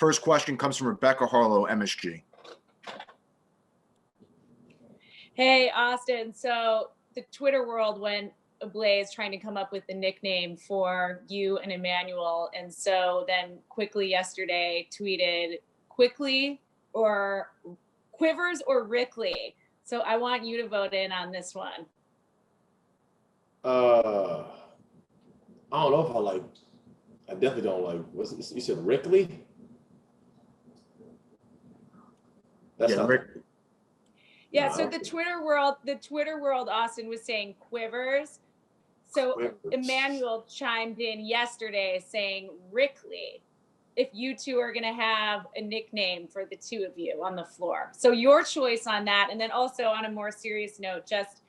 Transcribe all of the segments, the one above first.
First question comes from Rebecca Harlow, MSG. Hey, Austin. So the Twitter world went ablaze trying to come up with the nickname for you and Emmanuel. And so then quickly yesterday tweeted quickly or Quivers or Rickley. So I want you to vote in on this one. I don't know if I definitely don't like, you said Rickley? That's not Rick. Yeah, so the Twitter world, Austin was saying Quivers. So Quivers. Emmanuel chimed in yesterday saying Rickley, if you two are going to have a nickname for the two of you on the floor. So your choice on that. And then also on a more serious note, just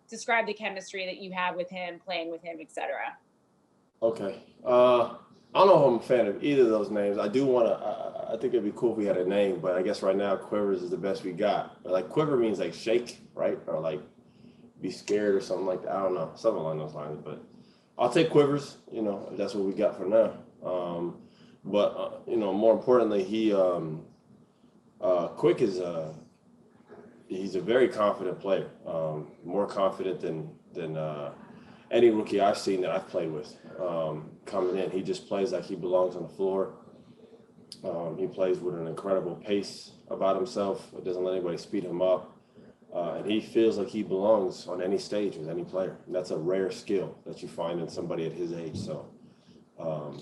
describe the chemistry that you have with him, playing with him, etc. Okay. I don't know if I'm a fan of either of those names. I do want to, I think it'd be cool if we had a name, but I guess right now Quivers is the best we got. Like quiver means like shake, right? Or like be scared or something like that. I don't know, something along those lines, but I'll take Quivers, you know, if that's what we got for now. You know, more importantly, Quick is he's a very confident player, more confident than any rookie I've seen that I've played with. Coming in, he just plays like he belongs on the floor. He plays with an incredible pace about himself. It doesn't let anybody speed him up. And he feels like he belongs on any stage with any player. And that's a rare skill that you find in somebody at his age. So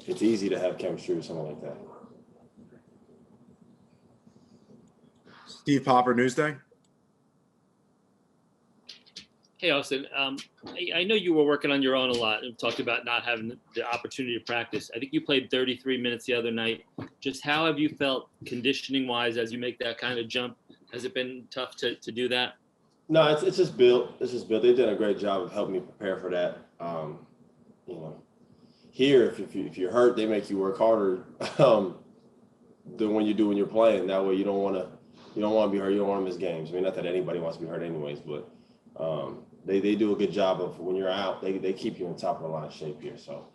it's easy to have chemistry with someone like that. Steve Popper, Newsday. Hey, Austin. I know you were working on your own a lot and talked about not having the opportunity to practice. I think you played 33 minutes the other night. Just how have you felt conditioning-wise as you make that kind of jump? Has it been tough to do that? No, it's just built. It's just built. They've done a great job of helping me prepare for that. You know, here, if you're hurt, they make you work harder than when you're playing. That way, you don't want to be hurt. You don't want to miss games. I mean, not that anybody wants to be hurt anyways, but they do a good job of when you're out, they keep you in top of the line shape here. So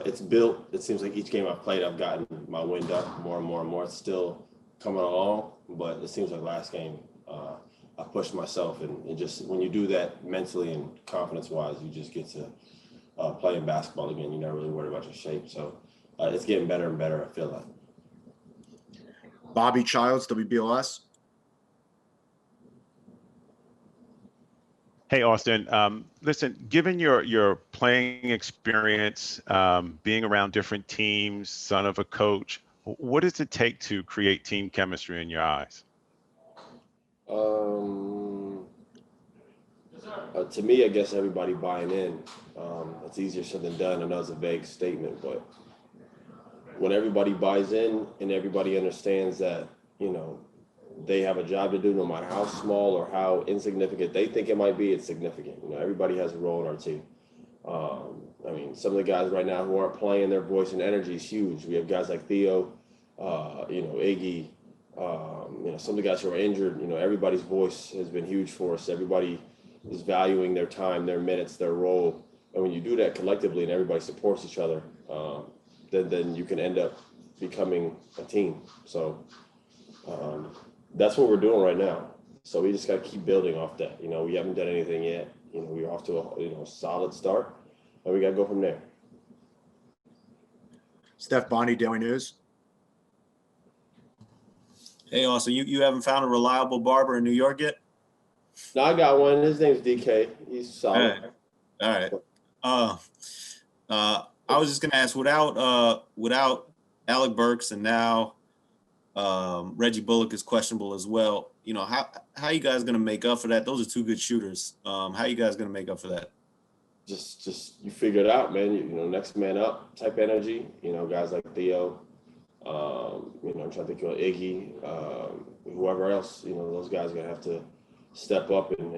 it's built. It seems like each game I've played, I've gotten my wind up more and more and more. It's still coming along, but it seems like last game I pushed myself, and it just, when you do that mentally and confidence-wise, you just get to playing basketball again. You're not really worried about your shape. So it's getting better and better, I feel like. Bobby Childs, WBLS. Hey, Austin. Listen, given your playing experience, being around different teams, son of a coach, what does it take to create team chemistry in your eyes? To me, I guess everybody buying in. It's easier said than done. I know it's a vague statement, but when everybody buys in and everybody understands that, you know, they have a job to do, no matter how small or how insignificant they think it might be, it's significant. You know, everybody has a role in our team. I mean, some of the guys right now who aren't playing, their voice and energy is huge. We have guys like Theo, you know, Iggy, you know, some of the guys who are injured. You know, everybody's voice has been huge for us. Everybody is valuing their time, their minutes, their role. And when you do that collectively and everybody supports each other, then you can end up becoming a team. So that's what we're doing right now. So we just got to keep building off that. You know, we haven't done anything yet. You know, we're off to a solid start, and we got to go from there. Steph Bondy, Daily News. Hey, also, you haven't found a reliable barber in New York yet? No, I got one. His name's DK. He's solid. All right. I was just gonna ask, without Alec Burks and now Reggie Bullock is questionable as well. You know, how you guys gonna make up for that? Those are two good shooters. How you guys gonna make up for that? Just you figure it out, man. You know, next man up type energy. You know, guys like Theo. You know, I'm trying to think of Iggy, whoever else. You know, those guys are gonna have to step up and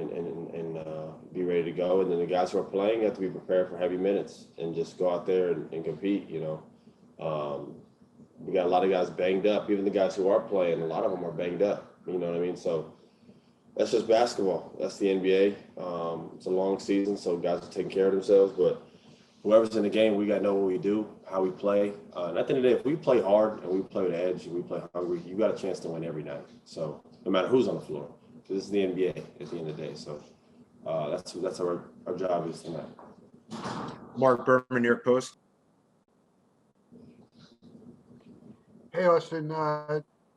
be ready to go. And then the guys who are playing have to be prepared for heavy minutes and just go out there and compete. You know, we got a lot of guys banged up. Even the guys who are playing, a lot of them are banged up. You know what I mean? So that's just basketball. That's the NBA. It's a long season, so guys are taking care of themselves. But whoever's in the game, we got to know what we do, how we play. And at the end of the day, if we play hard and we play with edge and we play hungry, you got a chance to win every night. So no matter who's on the floor, this is the NBA at the end of the day. So that's our job is tonight. Mark Berman, New York Post. Hey, Austin.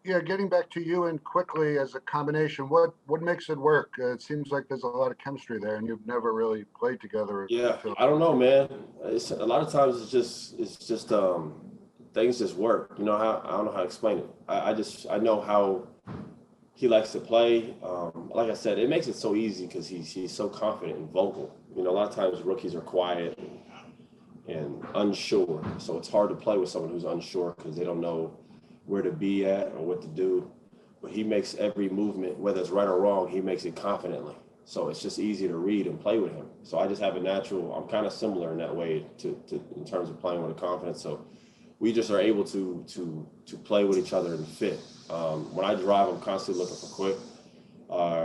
Getting back to you and quickly as a combination, what makes it work? It seems like there's a lot of chemistry there, and you've never really played together. Yeah, I don't know, man. It's a lot of times it's just things just work. You know how I don't know how to explain it. I know how he likes to play. Like I said, it makes it so easy because he's so confident and vocal. You know, a lot of times rookies are quiet and unsure, so it's hard to play with someone who's unsure because they don't know where to be at or what to do. But he makes every movement, whether it's right or wrong, he makes it confidently. So it's just easy to read and play with him. So I just have a natural, I'm kind of similar in that way to in terms of playing with a confidence. So we just are able to play with each other and fit. When I drive, I'm constantly looking for Quick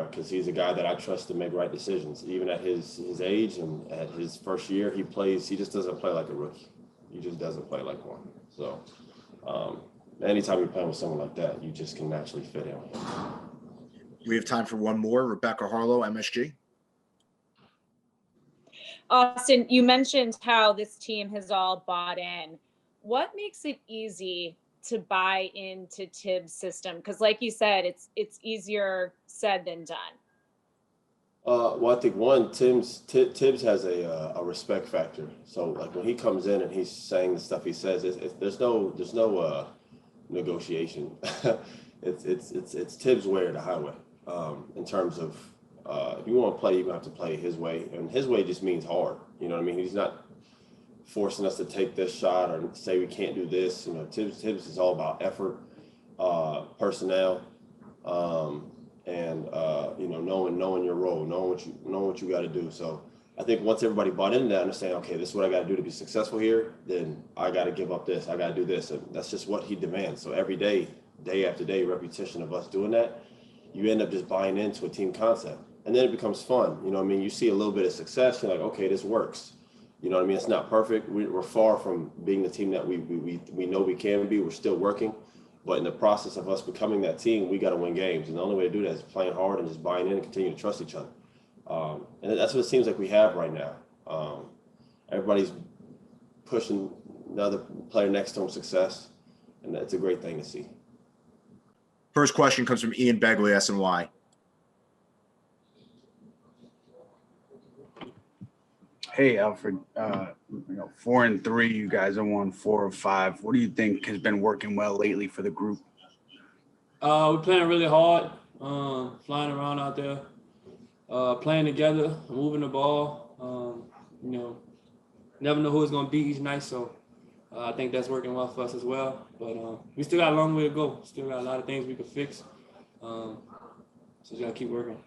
because he's a guy that I trust to make right decisions. Even at his age and at his first year, he just doesn't play like a rookie. He just doesn't play like one. So anytime you're playing with someone like that, you just can naturally fit in. We have time for one more. Rebecca Harlow, MSG. Austin, you mentioned how this team has all bought in. What makes it easy to buy into Tibbs' system? Because like you said, it's easier said than done. Well, I think one, Tibbs has a respect factor. So like when he comes in and he's saying the stuff he says, there's no negotiation. it's Tibbs' way or the highway. In terms of if you want to play, you have to play his way, and his way just means hard. You know what I mean? He's not forcing us to take this shot or say we can't do this. You know, Tibbs is all about effort, personnel, and you know, knowing your role, knowing what you got to do. So I think once everybody bought into that, understand, okay, this is what I got to do to be successful here, then I got to give up this, I got to do this, and that's just what he demands. So every day, day after day, repetition of us doing that, you end up just buying into a team concept, and then it becomes fun. You know what I mean? You see a little bit of success, you're like, okay, this works. You know what I mean? It's not perfect. We're far from being the team that we know we can be. We're still working. But in the process of us becoming that team, we got to win games. And the only way to do that is playing hard and just buying in and continue to trust each other. And that's what it seems like we have right now. Everybody's pushing another player next to him success. And that's a great thing to see. First question comes from Ian Begley, SNY. Hey, Elfrid. 4-3, you guys have won 4 of 5. What do you think has been working well lately for the group? We're playing really hard, flying around out there, playing together, moving the ball. Never know who it's going to be each night, so I think that's working well for us as well. But we still got a long way to go. Still got a lot of things we could fix. So we got to keep working.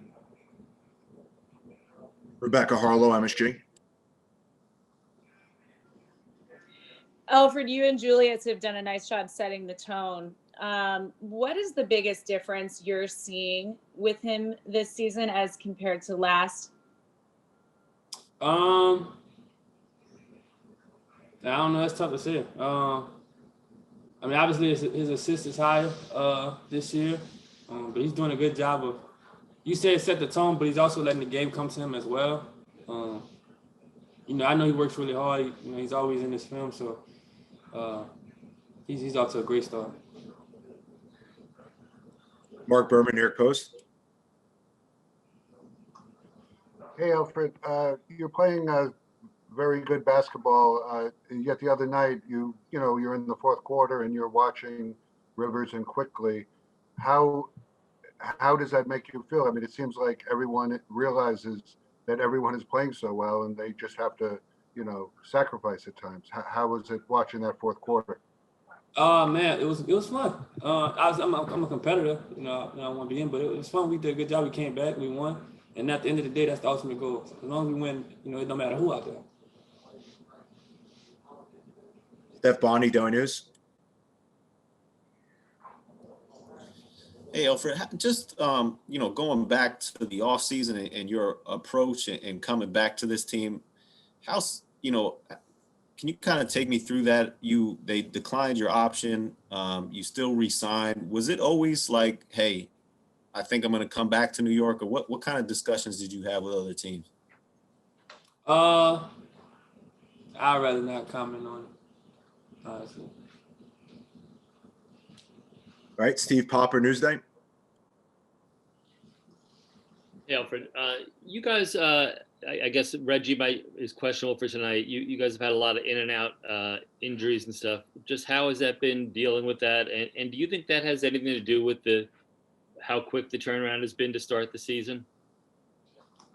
Rebecca Harlow, MSG. Elfrid, you and Julius have done a nice job setting the tone. What is the biggest difference you're seeing with him this season as compared to last? I don't know. It's tough to say. Obviously his assist is higher this year, but he's doing a good job of. You said set the tone, but he's also letting the game come to him as well. I know he works really hard. He's always in his film, so he's off to a great start. Mark Berman, New York Post. Hey, Elfrid. You're playing very good basketball. Yet the other night, you're in the fourth quarter and you're watching Rivers and Quickly. How does that make you feel? I mean, it seems like everyone realizes that everyone is playing so well, and they just have to, sacrifice at times. How was it watching that fourth quarter? Man, it was fun. I'm a competitor, I want to be in, but it was fun. We did a good job. We came back, we won, and at the end of the day, that's the ultimate goal. As long as we win, it don't matter who out there. Steph Bonnie, Daily News. Hey, Elfrid, just, going back to the offseason and your approach and coming back to this team, can you kind of take me through that? They declined your option. You still re-signed. Was it always like, hey, I think I'm going to come back to New York, or what kind of discussions did you have with other teams? I'd rather not comment on it, honestly. All right, Steve Popper, Newsday. Hey, Alfred. You guys, I guess Reggie is questionable for tonight. You guys have had a lot of in and out injuries and stuff. Just how has that been dealing with that? And do you think that has anything to do with how quick the turnaround has been to start the season?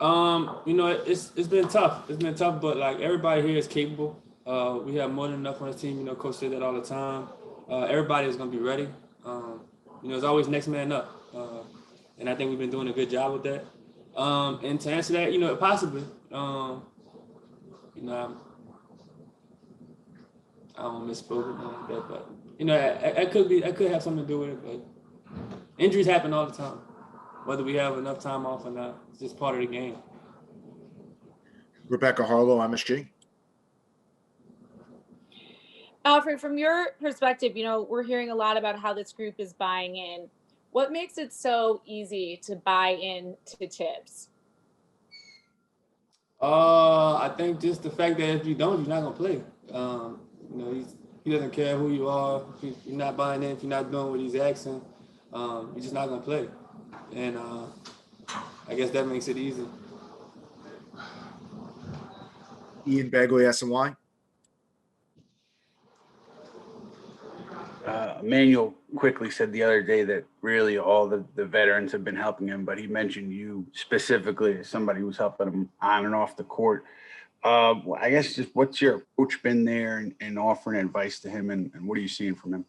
It's been tough. It's been tough, but like everybody here is capable. We have more than enough on the team. Coach said that all the time. Everybody is going to be ready. It's always next man up. And I think we've been doing a good job with that. And to answer that, possibly, I don't misspoke like that, but it could have something to do with it. But injuries happen all the time, whether we have enough time off or not. It's just part of the game. Rebecca Harlow, MSG. Alfred, from your perspective, we're hearing a lot about how this group is buying in. What makes it so easy to buy into Tibbs? I think just the fact that if you don't, you're not gonna play. He doesn't care who you are. If you're not buying in, if you're not doing what he's asking, you're just not gonna play. And I guess that makes it easy. Ian Begley, SNY. Emmanuel quickly said the other day that really all the veterans have been helping him, but he mentioned you specifically as somebody who's helping him on and off the court. I guess just what's your approach been there and offering advice to him, and what are you seeing from him?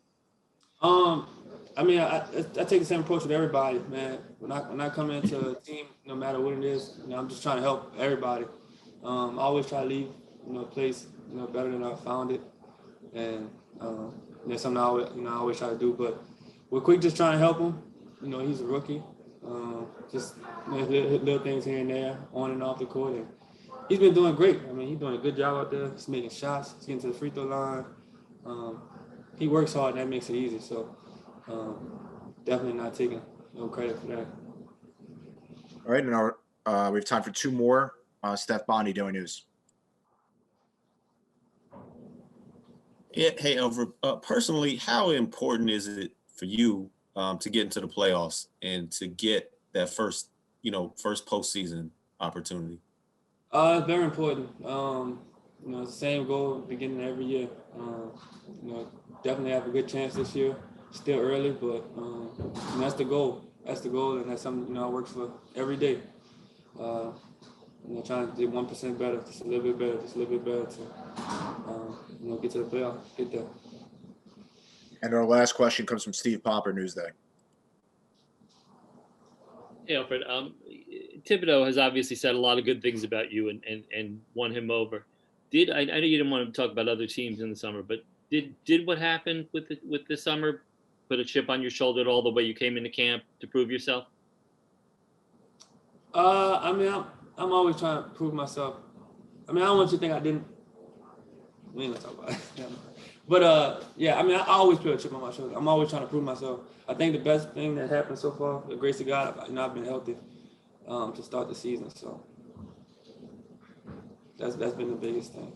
I take the same approach with everybody, man. When I come into a team, no matter what it is, I'm just trying to help everybody. I always try to leave, a place, better than I found it, and that's something I always try to do. But we're quick just trying to help him. He's a rookie. Just little things here and there, on and off the court. And he's been doing great. He's doing a good job out there. He's making shots. He's getting to the free throw line. He works hard, and that makes it easy. So definitely not taking no credit for that. All right, and we have time for two more. Steph Bondy, Daily News. Yeah, hey, Elfrid, personally, how important is it for you to get into the playoffs and to get that first postseason opportunity? It's very important. It's the same goal at the beginning of every year. Definitely have a good chance this year. Still early, but that's the goal. That's the goal, and that's something I work for every day. Trying to do 1% better, just a little bit better, to get to the playoffs, get there. And our last question comes from Steve Popper, Newsday. Hey, Alfred. Thibodeau has obviously said a lot of good things about you and won him over. I know you didn't want to talk about other teams in the summer, but did what happened with the summer put a chip on your shoulder at all the way you came into camp to prove yourself? I'm always trying to prove myself. I don't want you to think I didn't. We ain't gonna talk about it. But I always put a chip on my shoulder. I'm always trying to prove myself. I think the best thing that happened so far, the grace of God, I've been healthy to start the season. So that's been the biggest thing.